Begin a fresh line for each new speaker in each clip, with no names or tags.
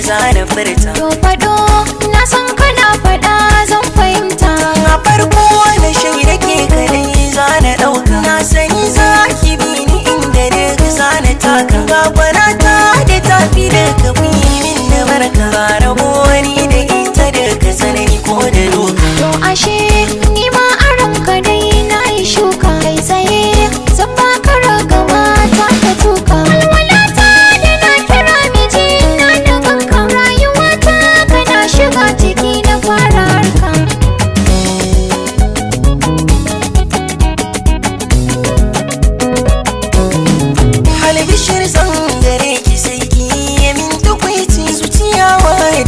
zana furta
to faɗo na san kana faɗa zan fahimta
a farko na shaida ke kadai zana ɗauka na sani za ki bi ni inda daga zana taka ga gwanata da tafi daga min na barka ba rabo wani da ita daga sanani ko da doka
to ashe ni ma a ranka dai na yi shuka kai tsaye zan baka ragama ta ka tuka alwalata da na kira miji na da ganka rayuwata kana shiga ciki na fara harka
halbishir zan gare ki sai ki yi min tukwici zuciya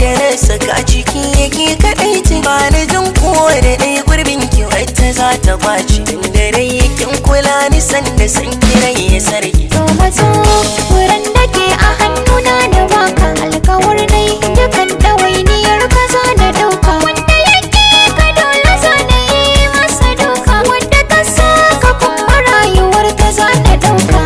da na saka ciki yake kaɗai ci ba na jin kowa da ɗaya gurbin ki wata za ta kwaci da rai yakin kula ni sanda san kirai ya sarki
to mazo wurin da ke a hannuna da baka alkawar dai dukan ɗawainiyar ka za na ɗauka wanda yake ka dole za na yi masa doka wanda ta saka kuma rayuwar ta za na ɗauka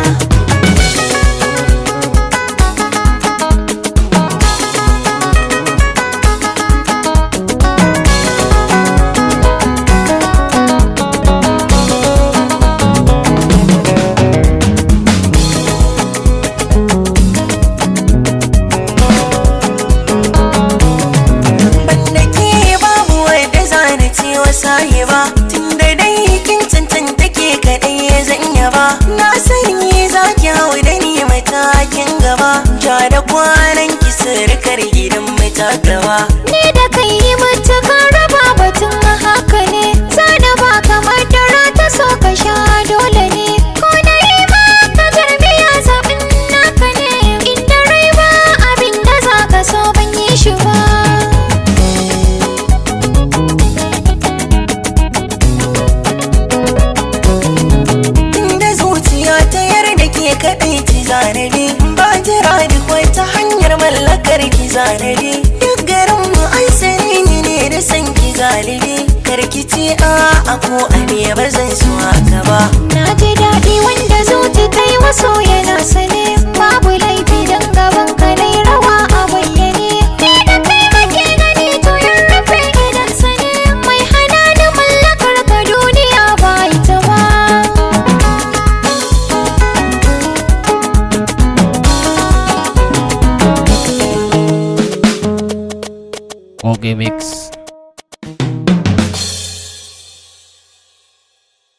sahiba tunda dai kin cancanta ke kadai ya zanya ba na sani za ki hau da ni matakin gaba ja da kwanan ki surkar gidan matakawa
ni da kai matuƙar raba batun haka ne zana ba kamar dara ta so ka sha dole ne ko na yi maka tarbiya zaɓin naka ne inda rai ba abin da za ka so ban yi shi ba
kaɗai ki zanari ba jira duk wata hanyar mallakar ki zanari duk garin mu an sani ni ne da san ki galibi karkici a ko a ne ba zan so haka ba
na ji daɗi wanda zuci ta yi waso yana sane babu laifi don gaban ka dai rawa a bayyane ni da kai make gani to yin rufe gidan sane mai hana da mallakar ka duniya ba ita ba
Okay, mix.